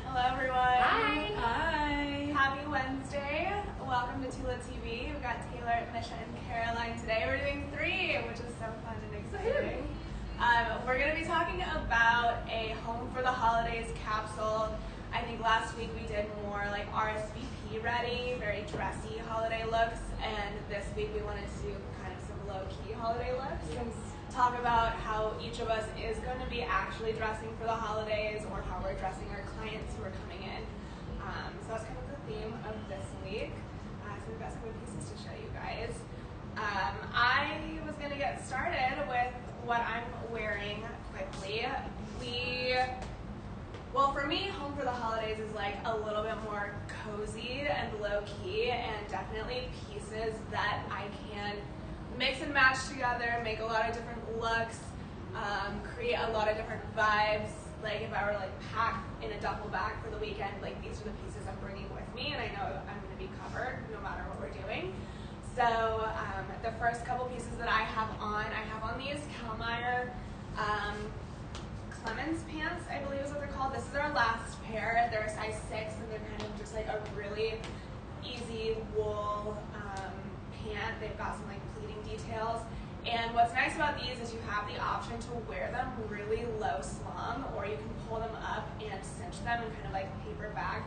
Hello everyone. Hi. Hi. Happy Wednesday. Welcome to Tula TV. We've got Taylor, Misha, and Caroline today. We're doing 3, which is so fun and exciting. We're going to be talking about a home for the holidays capsule. I think last week we did more like RSVP ready, very dressy holiday looks, and this week we wanted to do kind of some low-key holiday looks. Yes. Talk about how each of us is going to be actually dressing for the holidays or how we're dressing our clients who are coming in. So that's kind of the theme of this week. So we've got some good pieces to show you guys. I was going to get started with what I'm wearing quickly. Well, for me, home for the holidays is like a little bit more cozy and low-key, and definitely pieces that I can mix and match together, make a lot of different looks, create a lot of different vibes. Like if I were to like pack in a duffel bag for the weekend, like these are the pieces I'm bringing with me, and I know I'm going to be covered no matter what we're doing. So the first couple pieces that I have on these Kalmeyer Clemens pants, I believe is what they're called. This is our last pair. They're a size 6, and they're kind of just like a really easy wool pant. They've got some like pleating details. And what's nice about these is you have the option to wear them really low slung, or you can pull them up and cinch them and kind of like paper bag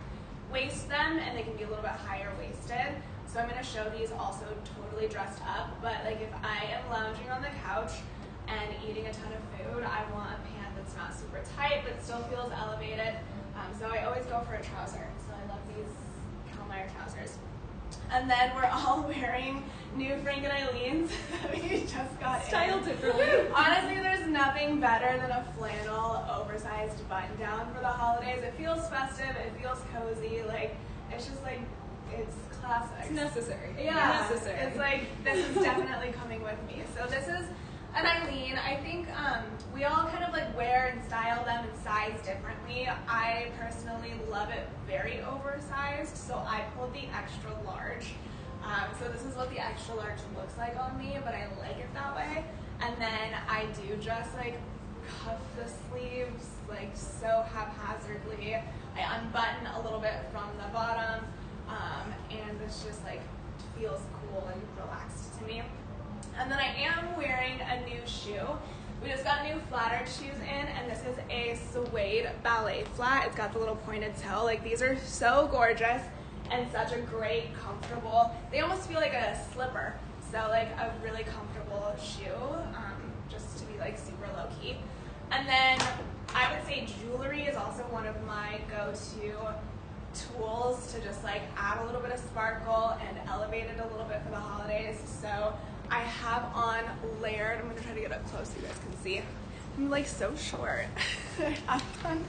waist them, and they can be a little bit higher waisted. So I'm going to show these also totally dressed up, but like if I am lounging on the couch and eating a ton of food, I want a pant that's not super tight but still feels elevated. So I always go for a trouser. So I love these Kalmeyer trousers. And then we're all wearing new Frank and Eileen's that we just got Styled differently. Honestly, there's nothing better than a flannel oversized button down for the holidays. It feels festive, it feels cozy, like it's just like, it's classic. It's necessary. Yeah, necessary. It's like, this is definitely coming with me. So this is an Eileen. I think we all kind of like wear and style them and size differently. I personally love it very oversized, so I pulled the extra large. So this is what the extra large looks like on me, but I like it that way. And then I do just like cuff the sleeves like so haphazardly. I unbutton a little bit from the bottom, and this just like feels cool and relaxed to me. And then I am wearing a new shoe. We just got new flattered shoes in, and this is a suede ballet flat. It's got the little pointed toe. Like, these are so gorgeous and such a great, comfortable, they almost feel like a slipper. So like a really comfortable shoe, just to be like super low key. And then I would say jewelry is also one of my go-to tools to just like add a little bit of sparkle and elevate it a little bit for the holidays. So I have on layered, I'm gonna try to get up close so you guys can see. I'm like so short. I have on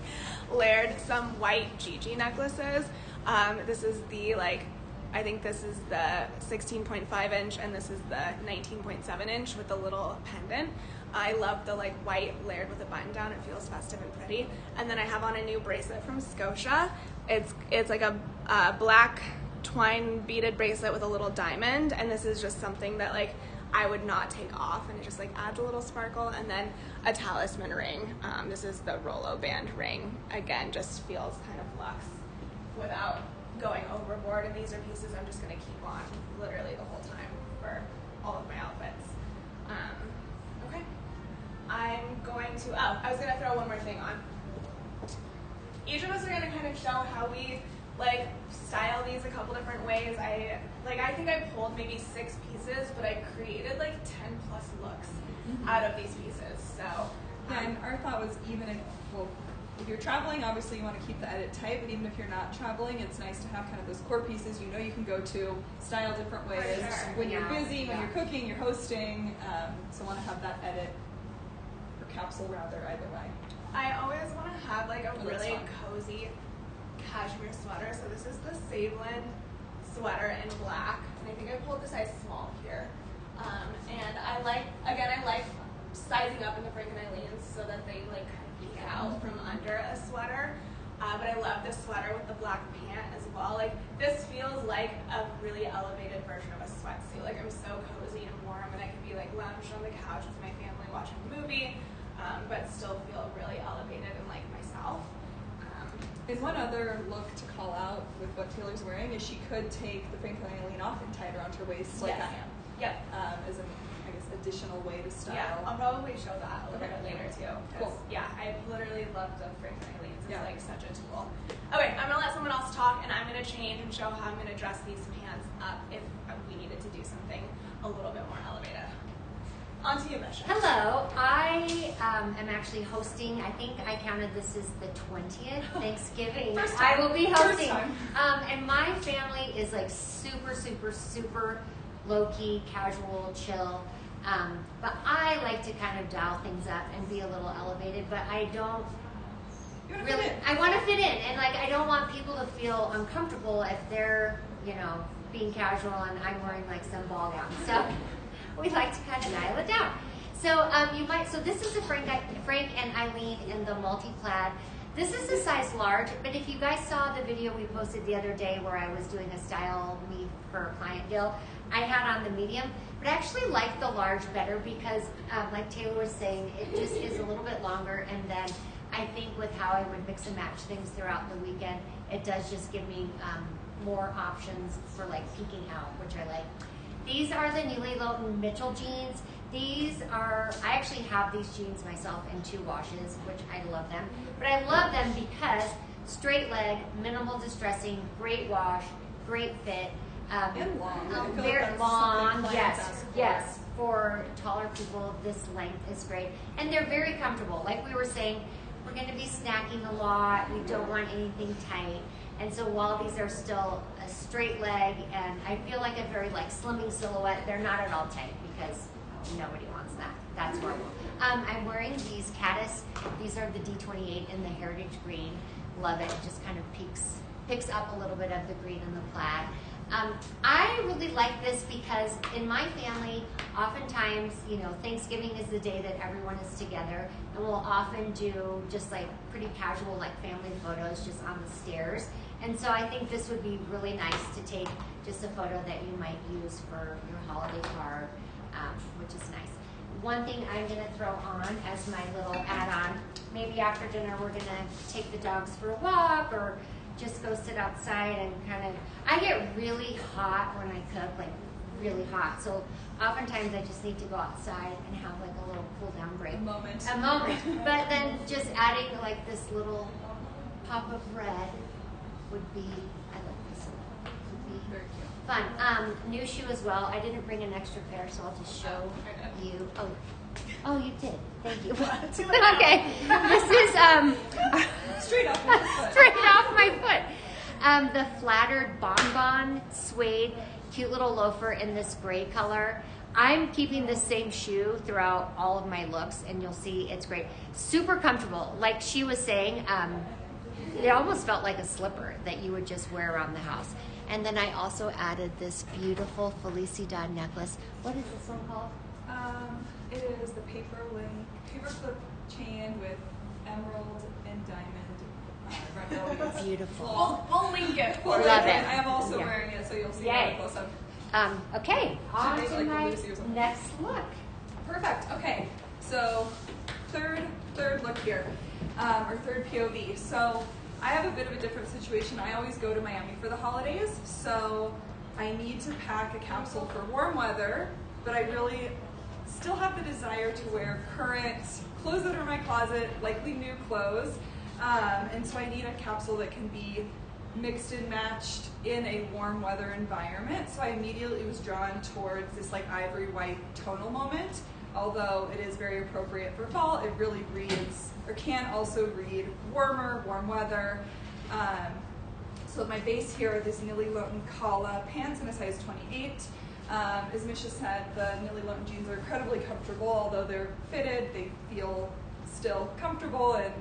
layered some white Gigi necklaces. This is the like, I think this is the 16.5 inch and this is the 19.7 inch with the little pendant. I love the like white layered with a button down. It feels festive and pretty. And then I have on a new bracelet from Scotia. It's like a black twine beaded bracelet with a little diamond, and this is just something that like I would not take off, and it just like adds a little sparkle. And then a talisman ring. This is the Rolo band ring. Again, just feels kind of luxe without going overboard, and these are pieces I'm just going to keep on literally the whole time for all of my outfits. Okay. I'm going to, I was going to throw one more thing on. Each of us are going to kind of show how we like style these a couple different ways. I think I pulled maybe 6 pieces, but I created like 10 plus looks out of these pieces. So yeah, and our thought was if you're traveling, obviously you want to keep the edit tight, but even if you're not traveling, it's nice to have kind of those core pieces you know you can go to, style different ways. Sure. When you're busy, when you're cooking, you're hosting, so want to have that edit, or capsule rather, either way. I always want to have like a really cozy cashmere sweater. So this is the Saveland sweater in black, and I think I pulled the size small here. And I like sizing up in the Frank and Eileen's so that they like kind of peek out from under a sweater. But I love this sweater with the black pant as well. Like, this feels like a really elevated version of a sweatsuit. Like, I'm so cozy and warm, and I can be like lounged on the couch with my family watching a movie, but still feel really elevated and like myself. And one other look to call out with what Taylor's wearing is she could take the Frank and Eileen off and tie it around her waist like I am. Yep. As an, I guess, additional way to style. Yeah, I'll probably show that a little bit later too. Cool. Yeah, I literally love the Frank and Eileen's. It's like such a tool. Okay, I'm gonna let someone else talk, and I'm gonna change and show how I'm gonna dress these pants up if we needed to do something a little bit more elevated. On to you, Misha. Hello, I am actually hosting, I think I counted this is the 20th Thanksgiving. First time. I will be First hosting. time. And my family is like super, super, super low-key, casual, chill. But I like to kind of dial things up and be a little elevated, but I don't really, I want to fit in. And like, I don't want people to feel uncomfortable if they're, you know, being casual and I'm wearing like some ball gown. So we like to kind of dial it down. So you might, so this is a Frank and Eileen in the multi-plaid. This is a size large, but if you guys saw the video we posted the other day where I was doing a style me for a client deal, I had on the medium, but I actually like the large better because like Taylor was saying, it just is a little bit longer, and then I think with how I would mix and match things throughout the weekend, it does just give me more options for like peeking out, which I like. These are the Neely Lowton Mitchell jeans. These are, I actually have these jeans myself in 2 washes, which I love them. But I love them because straight leg, minimal distressing, great wash, great fit. And long. Very long, yes. For taller people, this length is great. And they're very comfortable. Like we were saying, we're gonna be snacking a lot. We don't want anything tight. And so while these are still a straight leg, and I feel like a very like slimming silhouette, they're not at all tight because nobody wants that. That's horrible. I'm wearing these Caddis. These are the D28 in the Heritage Green. Love it. It just kind of picks up a little bit of the green in the plaid. I really like this because in my family, oftentimes, you know, Thanksgiving is the day that everyone is together, and we'll often do just like pretty casual like family photos just on the stairs. And so I think this would be really nice to take just a photo that you might use for your holiday card, which is nice. One thing I'm gonna throw on as my little add-on, maybe after dinner we're gonna take the dogs for a walk or just go sit outside and kind of, I get really hot when I cook, like really hot. So oftentimes I just need to go outside and have like a little cool down break. A moment. But then just adding like this little pop of red would be, I like this, would be Very cute. fun. New shoe as well. I didn't bring an extra pair, so I'll just show you. Oh, you did. Thank you. Okay. This is Straight off my foot. straight off my foot. The flattered bonbon suede, cute little loafer in this gray color. I'm keeping the same shoe throughout all of my looks, and you'll see it's great. Super comfortable. Like she was saying, it almost felt like a slipper that you would just wear around the house. And then I also added this beautiful Felicidad necklace. What is this one called? It is the paperclip chain with emerald and diamond red beads. Beautiful. We'll link it. Well, Love it. I am also wearing it, so you'll see Yay. it close up. Okay, on Should to they, like, my Lucy or something? next look. Perfect. Okay. So third look here, or third POV. So I have a bit of a different situation. I always go to Miami for the holidays, so I need to pack a capsule for warm weather, but I really still have the desire to wear current clothes that are in my closet, likely new clothes, and so I need a capsule that can be mixed and matched in a warm weather environment. So I immediately was drawn towards this like ivory white tonal moment. Although it is very appropriate for fall, it really reads, or can also read warmer, warm weather. So my base here are this Neely Lowton Kala pants in a size 28. As Misha said, the Neely Lowton jeans are incredibly comfortable. Although they're fitted, they feel still comfortable and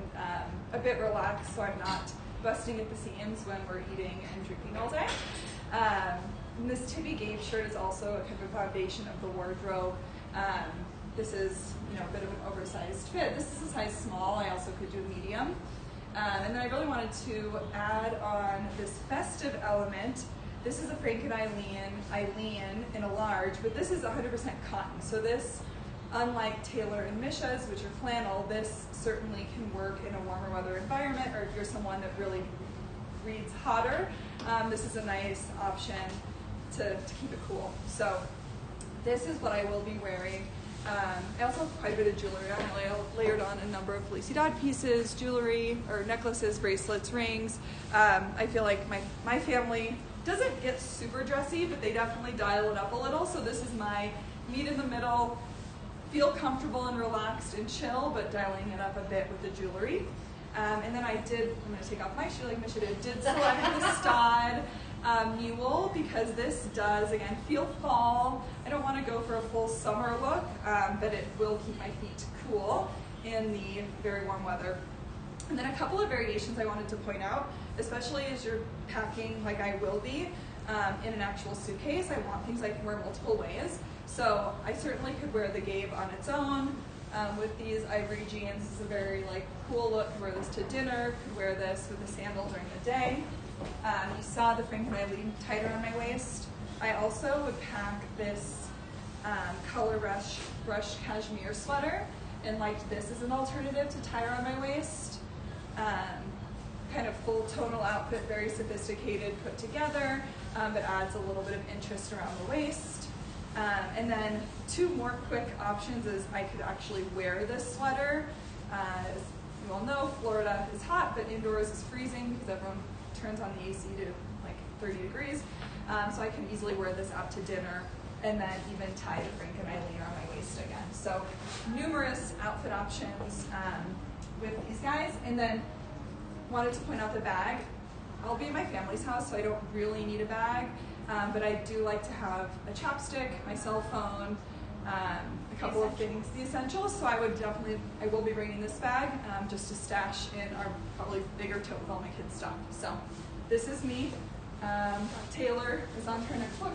a bit relaxed, so I'm not busting at the seams when we're eating and drinking all day. And this Tippy Gabe shirt is also a kind of a foundation of the wardrobe. This is, you know, a bit of an oversized fit. This is a size small. I also could do medium. And then I really wanted to add on this festive element. This is a Frank and Eileen in a large, but this is 100% cotton. So this, unlike Taylor and Misha's, which are flannel, this certainly can work in a warmer weather environment, or if you're someone that really reads hotter, this is a nice option to keep it cool. So this is what I will be wearing. I also have quite a bit of jewelry on. I layered on a number of felicidad pieces, jewelry, or necklaces, bracelets, rings. I feel like my family doesn't get super dressy, but they definitely dial it up a little. So this is my meet in the middle, feel comfortable and relaxed and chill, but dialing it up a bit with the jewelry. And then I'm going to take off my shoe like Misha did select the Stod mule, because this does, again, feel fall. I don't want to go for a full summer look, but it will keep my feet cool in the very warm weather. And then a couple of variations I wanted to point out, especially as you're packing like I will be in an actual suitcase. I want things I can wear multiple ways. So I certainly could wear the Gabe on its own with these ivory jeans. This is a very cool look. Could wear this to dinner, could wear this with a sandal during the day. You saw the Frank and Eileen tighter on my waist. I also would pack this color rush cashmere sweater and liked this as an alternative to tie around my waist. Kind of full tonal outfit, very sophisticated, put together, but adds a little bit of interest around the waist. And then two more quick options is I could actually wear this sweater. As you all know, Florida is hot, but indoors is freezing because everyone turns on the AC to 30 degrees. So I can easily wear this out to dinner and then even tie the Frank and Eileen around my waist again. So numerous outfit options with these guys. And then wanted to point out the bag. I'll be at my family's house, so I don't really need a bag, but I do like to have a chapstick, my cell phone, a couple of things, the essentials. So I will be bringing this bag just to stash in our probably bigger tote with all my kids' stuff. So this is me. Taylor is on her next look.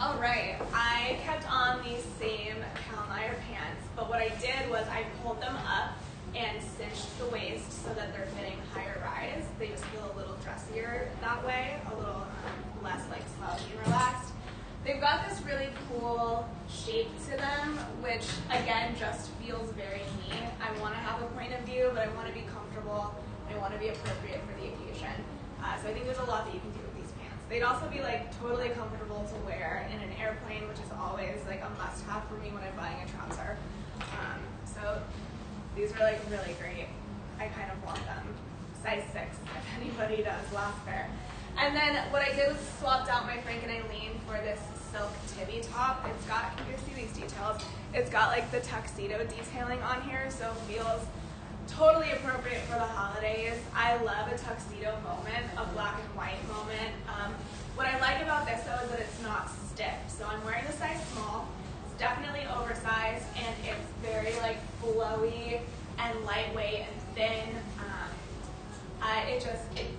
All right, I kept on these same Kalmeyer pants, but what I did was I pulled them up and cinched the waist so that they're fitting higher rise. They just feel a little dressier that way, a little less slouchy and relaxed. They've got this really cool shape to them, which again just feels very me. I want to have a point of view, but I want to be comfortable. I want to be appropriate for the occasion. So I think there's a lot that you can do with these pants. They'd also be totally comfortable to wear in an airplane, which is always a must-have for me when I'm buying a trouser. So these are really great. I kind of want them. Size 6, if anybody does, last pair. And then what I did was swapped out my Frank and Eileen for this silk tibby top. It's got, you can see these details. It's got the tuxedo detailing on here, so it feels totally appropriate for the holidays. I love a tuxedo moment, a black and white moment. What I like about this though is that it's not stiff. So I'm wearing a size small. It's definitely oversized and it's very flowy and lightweight and thin.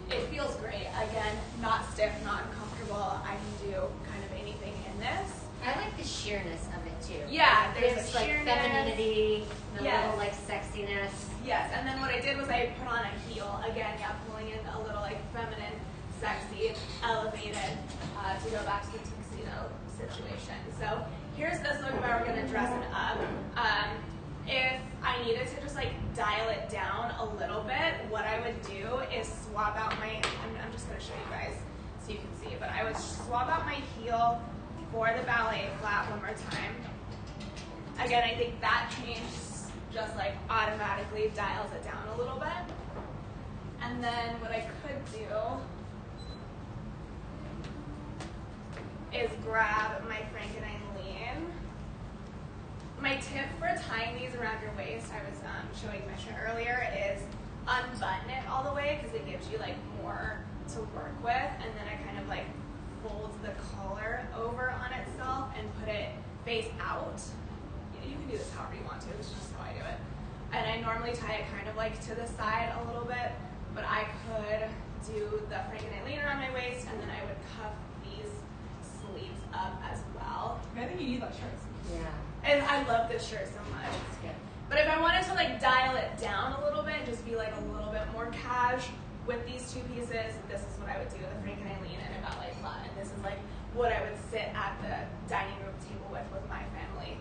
It feels great. Again, not stiff, not uncomfortable. I can do kind of anything in this. I like the sheerness of it too. Yeah, there's It's sheerness. Femininity, a Yes. little sexiness. Yes, and then what I did was I put on a heel. Again, pulling in a little feminine, sexy, elevated to go back to the tuxedo situation. So here's this look if I were going to dress it up. If I needed to just dial it down a little bit, what I would do is swap out my, I'm just going to show you guys so you can see, but I would swap out my heel for the ballet flat one more time. Again, I think that change just automatically dials it down a little bit. And then what I could do is grab my Frank and Eileen. My tip for tying these around your waist, I was showing Misha earlier, is unbutton it all the way because it gives you more to work with, and then I kind of fold the collar over on itself and put it face out. You can do this however you want to, it's just how I do it. And I normally tie it kind of to the side a little bit, but I could do the Frank and Eileen around my waist, and then I would cuff these sleeves up as well. I think you need that shirt. Yeah. And I love this shirt so much. It's good. But if I wanted to dial it down a little bit, just be a little bit more cash with these two pieces, this is what I would do with a Frank and Eileen and a ballet flat. And this is what I would sit at the dining room table with my family,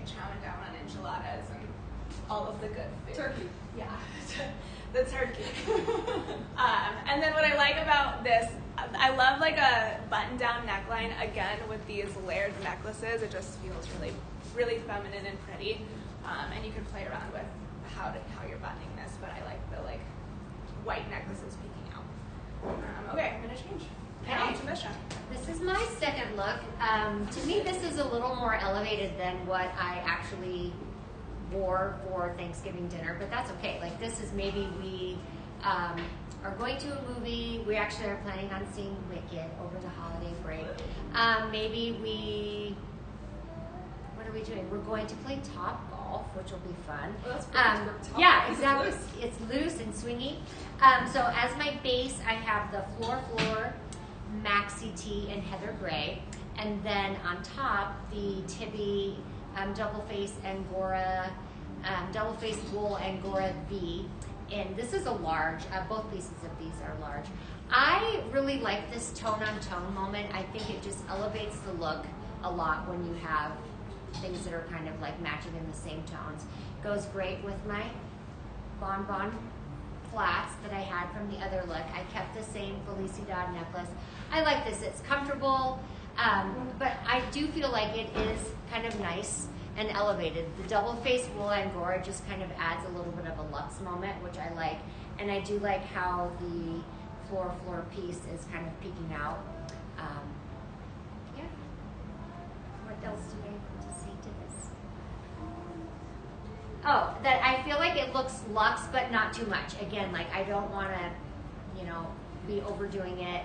chowing down on enchiladas and all of the good food. Turkey. Yeah, the turkey. And then what I like about this. I love like a button-down neckline again with these layered necklaces. It just feels really, really feminine and pretty. And you can play around with how you're buttoning this, but I like the like white necklaces peeking out. Okay, I'm gonna change. Okay. To Misha. This is my second look. To me, this is a little more elevated than what I actually wore for Thanksgiving dinner, but that's okay. Like this is maybe we are going to a movie. We actually are planning on seeing Wicked over the holiday break. What are we doing? We're going to play Top Golf, which will be fun. Well, that's perfect. Yeah, exactly. It's loose and swingy. So as my base, I have the Floor Maxi Tee in Heather Gray, and then on top the Tibby double face wool Angora V. And this is a large. Both pieces of these are large. I really like this tone-on-tone moment. I think it just elevates the look a lot when you have things that are kind of like matching in the same tones. Goes great with my bonbon flats that I had from the other look. I kept the same Felicidad necklace. I like this. It's comfortable, but I do feel like it is kind of nice and elevated. The double face wool Angora just kind of adds a little bit of a luxe moment, which I like. And I do like how the floor piece is kind of peeking out. Yeah. What else do I want to say to this? Oh, that I feel like it looks luxe, but not too much. Again, like I don't want to, be overdoing it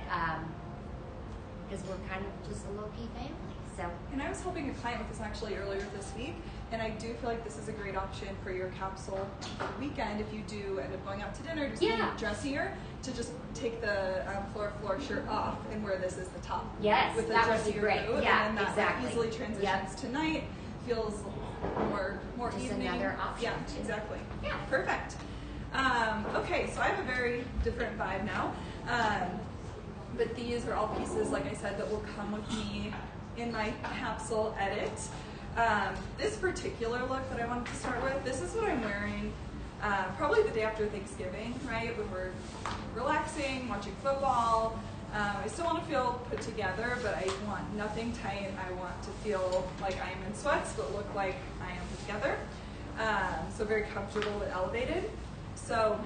because we're kind of just a low-key family. So. And I was helping a client with this actually earlier this week, and I do feel like this is a great option for your capsule weekend if you do end up going out to dinner, just something dressier, to just take the floor shirt off and wear this as the top. Yes, with a that would be dressier great. boot, Yeah, and then that exactly. easily transitions to night, feels more just evening. another option. Yeah, too. exactly. Yeah. Perfect. Okay, so I have a very different vibe now. But these are all pieces, like I said, that will come with me in my capsule edit. This particular look that I wanted to start with, this is what I'm wearing probably the day after Thanksgiving, right? When we're relaxing, watching football. I still want to feel put together, but I want nothing tight. I want to feel like I am in sweats, but look like I am put together. So very comfortable but elevated. So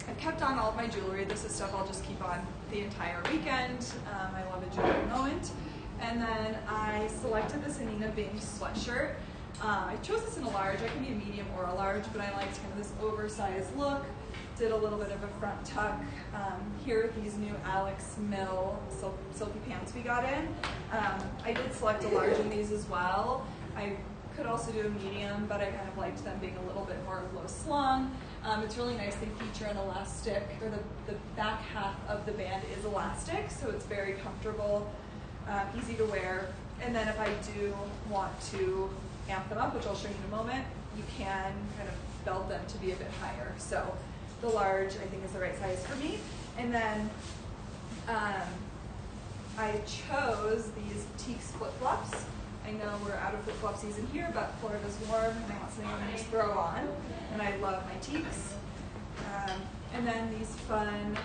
I've kept on all of my jewelry. This is stuff I'll just keep on the entire weekend. I love a jewelry moment. And then I selected this Anina Bing sweatshirt. I chose this in a large. I can be a medium or a large, but I liked kind of this oversized look. Did a little bit of a front tuck. Here are these new Alex Mill silky pants we got in. I did select a large in these as well. I could also do a medium, but I kind of liked them being a little bit more low slung. It's really nice. They feature an elastic, or the back half of the band is elastic, so it's very comfortable, easy to wear. And then if I do want to amp them up, which I'll show you in a moment, you can kind of belt them to be a bit higher. So the large, I think, is the right size for me. And then I chose these Teeks flip-flops. I know we're out of flip-flop season here, but Florida's warm, and I want something I can just throw on. And I love my Teeks. And then these fun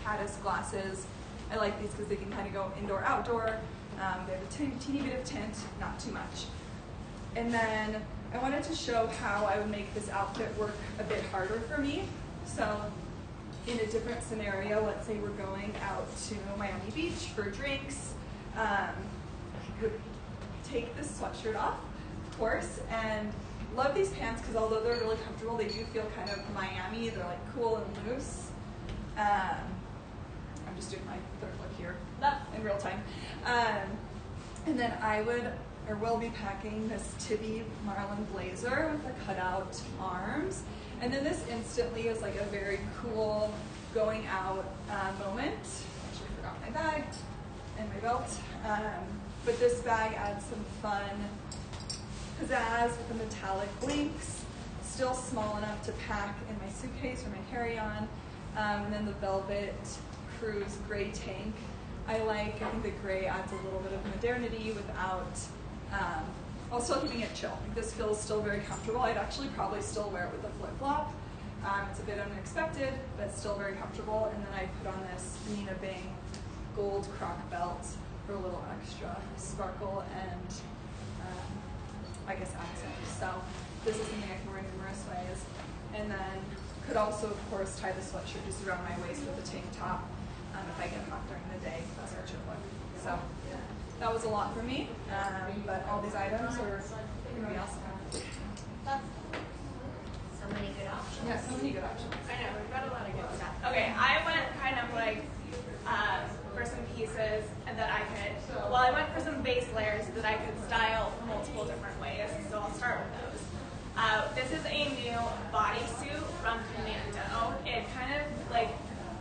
caddis glasses. I like these because they can kind of go indoor, outdoor. They have a teeny bit of tint, not too much. And then I wanted to show how I would make this outfit work a bit harder for me. So in a different scenario, let's say we're going out to Miami Beach for drinks. Would take this sweatshirt off, of course, and love these pants because although they're really comfortable, they do feel kind of Miami. They're like cool and loose. I'm just doing my third look here in real time. And then I will be packing this Tibby Marlin blazer with the cutout arms. And then this instantly is like a very cool going out moment. Actually forgot my bag and my belt. But this bag adds some fun pizzazz with the metallic links. Still small enough to pack in my suitcase or my carry-on. And then the velvet cruise gray tank. I think the gray adds a little bit of modernity without, while still keeping it chill. This feels still very comfortable. I'd actually probably still wear it with a flip-flop. It's a bit unexpected, but still very comfortable. And then I put on this Nina Bing gold croc belt for a little extra sparkle and I guess accent. So this is something I can wear numerous ways. And then could also, of course, tie the sweatshirt just around my waist with a tank top if I get hot during the day, that sweatshirt look. So that was a lot for me, but all these items are going to be awesome. That's So many good options. Yeah, so many good options. I know, we've got a lot of good stuff. Okay, I went kind of like for some pieces and that I could, well, I went for some base layers that I could style multiple different ways, so I'll start with those. This is a new bodysuit from Commando. It kind of like,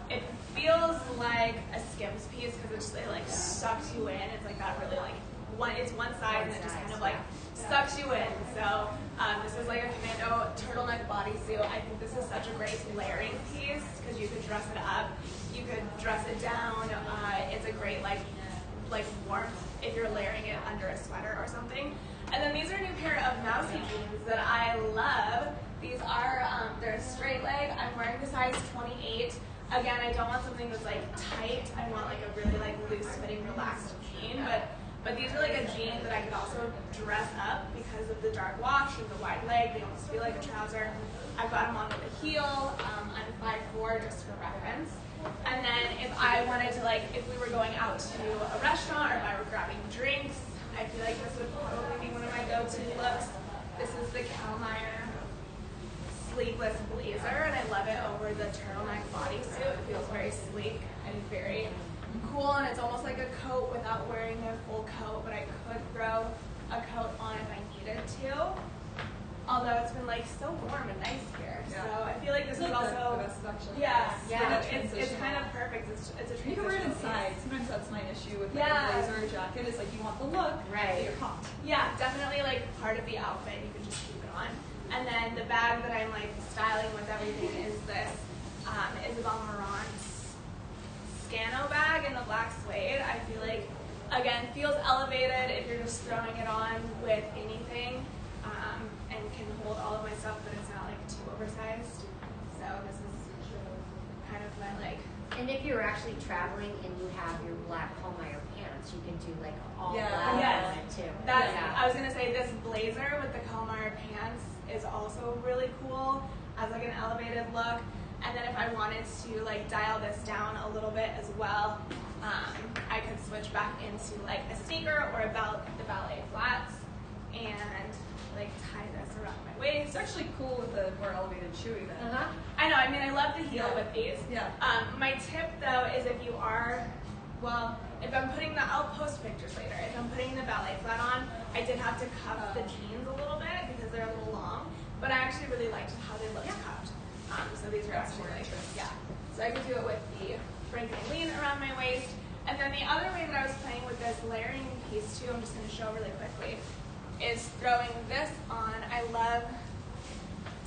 it feels like a Skims piece because it just like sucks you in. It's like that really like, it's one side and it just kind of like sucks you in. So this is like a Commando turtleneck bodysuit. I think this is such a great layering piece because you could dress it up, you could dress it down. It's a great like warmth if you're layering it under a sweater or something. And then these are a new pair of mousy jeans that I love. These are they're a straight leg. I'm wearing the size 28. Again, I don't want something that's like tight. I want like a really like loose fitting, relaxed jean. But these are like a jean that I could also dress up because of the dark wash and the wide leg. They almost feel like a trouser. I've got them on with a heel. I'm 5'4", just for reference. And then if I wanted to like, if we were going out to a restaurant or if I were grabbing drinks, I feel like this would probably be one of my go-to looks. This is the Kalmeyer sleeveless blazer, and I love it over the turtleneck bodysuit. It feels very sleek and very cool, and it's almost like a coat without wearing a full coat, but I could throw a coat on if I needed to. Although it's been like so warm and nice here, so I feel like this is also it's kind of perfect. It's a transition. You can wear it inside. Sometimes that's my issue with like a blazer or jacket. Is like you want the look, but you're hot. Yeah, definitely like part of the outfit. You can just keep it on. And then the bag that I'm like styling with everything is this Isabel Marant Scano bag in the black suede. I feel like again feels elevated if you're just throwing it on with anything. And can hold all of my stuff, but it's not like too oversized. So this is kind of my like. And if you're actually traveling and you have your black Kalmeyer pants, you can do like all black on it too. I was gonna say this blazer with the Kalmeyer pants is also really cool as like an elevated look. And then if I wanted to like dial this down a little bit as well, I could switch back into like a sneaker or the ballet flats and like tie this around my waist. It's actually cool with the more elevated shoe even. I know, I mean I love the heel with these. Yeah. My tip though is if you are, well, if I'm putting I'll post pictures later. If I'm putting the ballet flat on, I did have to cuff the jeans a little bit because they're a little long, but I actually really liked how they looked cuffed. So these are actually like, so I could do it with the Frank and Lean around my waist. And then the other way that I was playing with this layering piece too, I'm just gonna show really quickly, is throwing this on. I love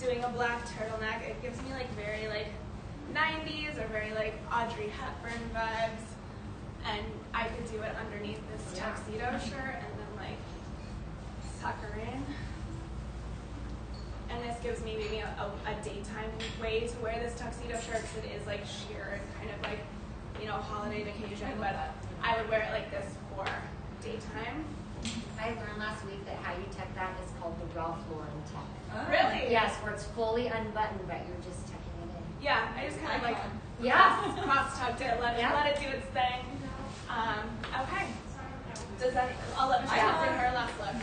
doing a black turtleneck. It gives me like very like 90s or very like Audrey Hepburn vibes. And I could do it underneath this tuxedo shirt and then like tuck her in. And this gives me maybe a daytime way to wear this tuxedo shirt because it is like sheer and kind of like, you know, holiday occasion. But I would wear it like this for daytime. I learned last week that how you tuck that is called the Ralph Lauren tuck. Oh. Really? Yes, where it's fully unbuttoned, but you're just tucking it in. Yeah, I just kind of like cross tucked it, let it do its thing. Okay. Does that? I'll let Michelle do her last look.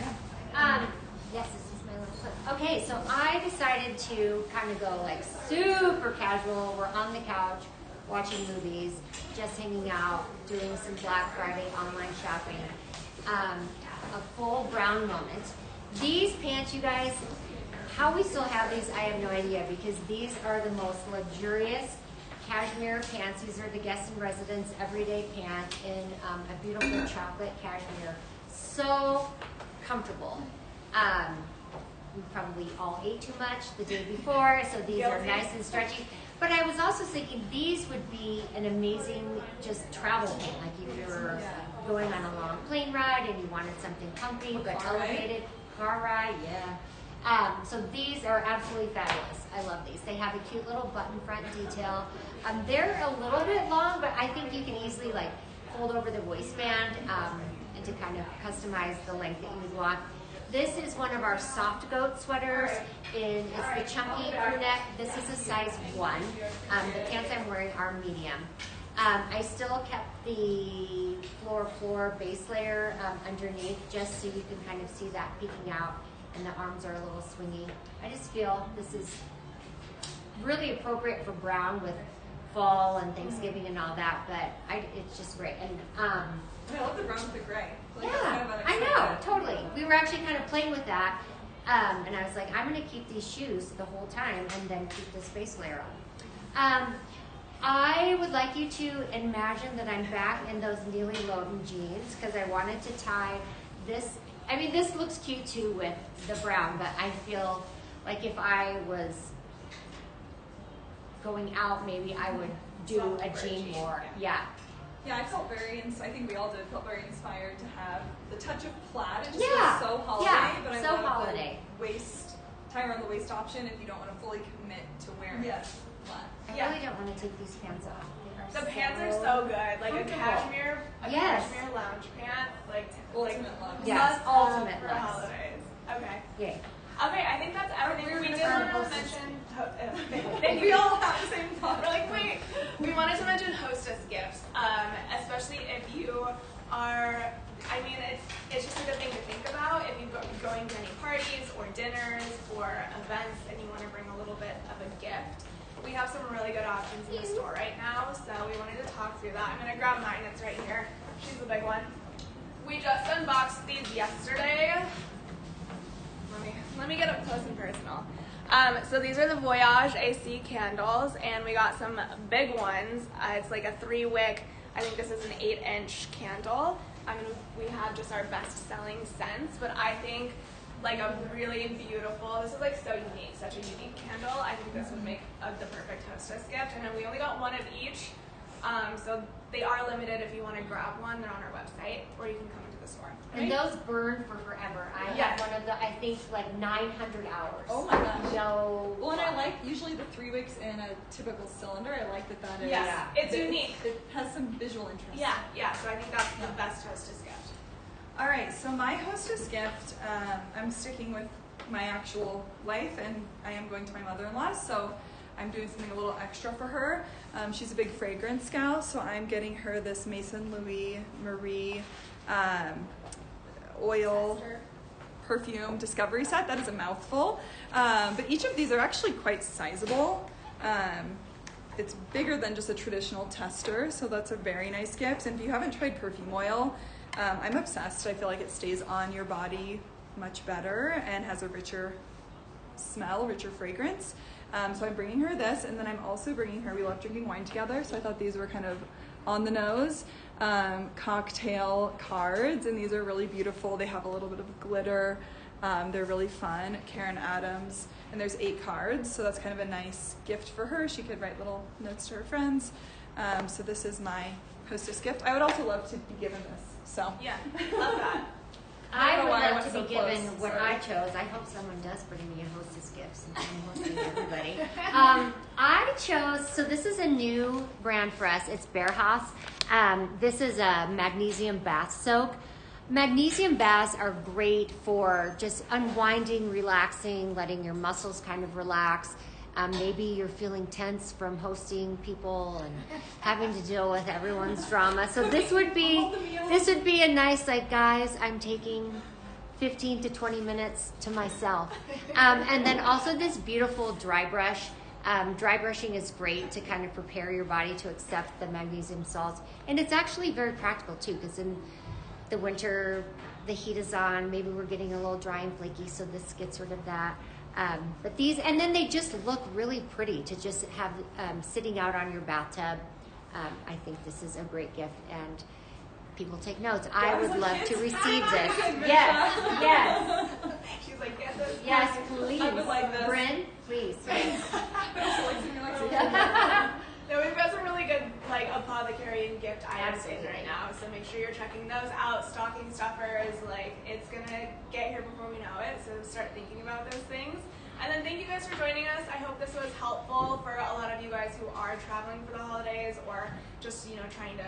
Yes, this is my last look. Okay, so I decided to kind of go like super casual. We're on the couch watching movies, just hanging out, doing some Black Friday online shopping. A full brown moment. These pants, you guys, how we still have these, I have no idea, because these are the most luxurious cashmere pants. These are the guest and residence everyday pant in a beautiful chocolate cashmere. So comfortable. We probably all ate too much the day before, so these are nice and stretchy. But I was also thinking these would be an amazing just travel pant, like if you were going on a long plane ride and you wanted something comfy but elevated. Car ride, So these are absolutely fabulous. I love these. They have a cute little button front detail. They're a little bit long, but I think you can easily like fold over the waistband and to kind of customize the length that you would want. This is one of our soft goat sweaters. It's the chunky crew neck. This is a size 1. The pants I'm wearing are medium. I still kept the floor base layer underneath just so you can kind of see that peeking out, and the arms are a little swingy. I just feel this is really appropriate for brown with fall and Thanksgiving and all that, but it's just great. And I love the brown with the gray. Like, yeah, I know, totally. We were actually kind of playing with that, and I was like, I'm going to keep these shoes the whole time and then keep this base layer on. I would like you to imagine that I'm back in those Neely Loden jeans because I wanted to tie this. I mean, this looks cute too with the brown, but I feel like if I was going out, maybe I would do a jean more. Yeah. Yeah, I think we all felt very inspired to have the touch of plaid. It just Yeah. feels so holiday, Yeah, but I so love holiday. the tie around the waist option if you don't want to fully commit to wearing plaid. I really don't want to take these pants off. The pants are so good. Like a cashmere lounge pant. Like Ultimate love. Yes, ultimate for love. holidays. Okay. Yay. Okay, I think that's everything. We did want to mention. We all have the same thought. We're like, wait. We wanted to mention hostess gifts, especially if you are. I mean, it's just a good thing to think about if you're going to any parties or dinners or events and you want to bring a little bit of a gift. We have some really good options in the store right now, so we wanted to talk through that. I'm going to grab mine. It's right here. She's the big one. We just unboxed these yesterday. Let me get up close and personal. So these are the Voyage AC candles, and we got some big ones. It's like a 3-wick. I think this is an 8-inch candle. We have just our best-selling scents, but I think like a really beautiful, this is like so unique, such a unique candle. I think this would make the perfect hostess gift. And then we only got one of each, so they are limited. If you want to grab one, they're on our website, or you can come into the store. And those burn for forever. I have one of the, I think, like 900 hours. Oh my gosh. No. Well, and I like usually the 3 wicks in a typical cylinder. I like that is. Yes, it's unique. It has some visual interest. Yeah. So I think that's the best hostess gift. All right, so my hostess gift, I'm sticking with my actual life, and I am going to my mother-in-law's, so I'm doing something a little extra for her. She's a big fragrance gal, so I'm getting her this Maison Louis Marie oil perfume discovery set. That is a mouthful, but each of these are actually quite sizable. It's bigger than just a traditional tester, so that's a very nice gift. And if you haven't tried perfume oil, I'm obsessed. I feel like it stays on your body much better and has a richer smell, richer fragrance. So I'm bringing her this, and then I'm also bringing her, we love drinking wine together, so I thought these were kind of on the nose, cocktail cards, and these are really beautiful. They have a little bit of glitter. They're really fun. Karen Adams, and there's 8 cards, so that's kind of a nice gift for her. She could write little notes to her friends. So this is my hostess gift. I would also love to be given this. So yeah, love that. I would love to be given what I chose. I hope someone does bring me a hostess gift since I'm hosting everybody. I chose, so this is a new brand for us. It's Bear House. This is a magnesium bath soak. Magnesium baths are great for just unwinding, relaxing, letting your muscles kind of relax. Maybe you're feeling tense from hosting people and having to deal with everyone's drama. So this would be a nice, like, guys, I'm taking 15 to 20 minutes to myself. And then also this beautiful dry brush. Dry brushing is great to kind of prepare your body to accept the magnesium salts. And it's actually very practical too, because in the winter, the heat is on, maybe we're getting a little dry and flaky, so this gets rid of that. But these, and then they just look really pretty to just have sitting out on your bathtub. I think this is a great gift, and people take notes. I would love to receive this. Yes. She's like, get this. Yes, please. I would like this. Bryn, please. No, we've got some really good like saw the carry-in gift items in right now, so make sure you're checking those out. Stocking stuffers, like, it's gonna get here before we know it, so start thinking about those things. And then thank you guys for joining us. I hope this was helpful for a lot of you guys who are traveling for the holidays or just, trying to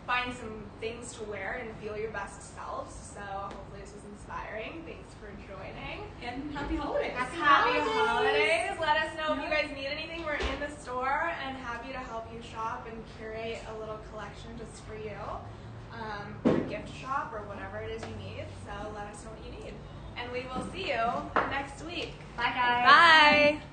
find some things to wear and feel your best selves. So hopefully this was inspiring. Thanks for joining. And happy holidays. Happy holidays. Let us know if you guys need anything. We're in the store and happy to help you shop and curate a little collection just for you. Or gift shop or whatever it is you need. So let us know what you need. And we will see you next week. Bye, guys. Bye.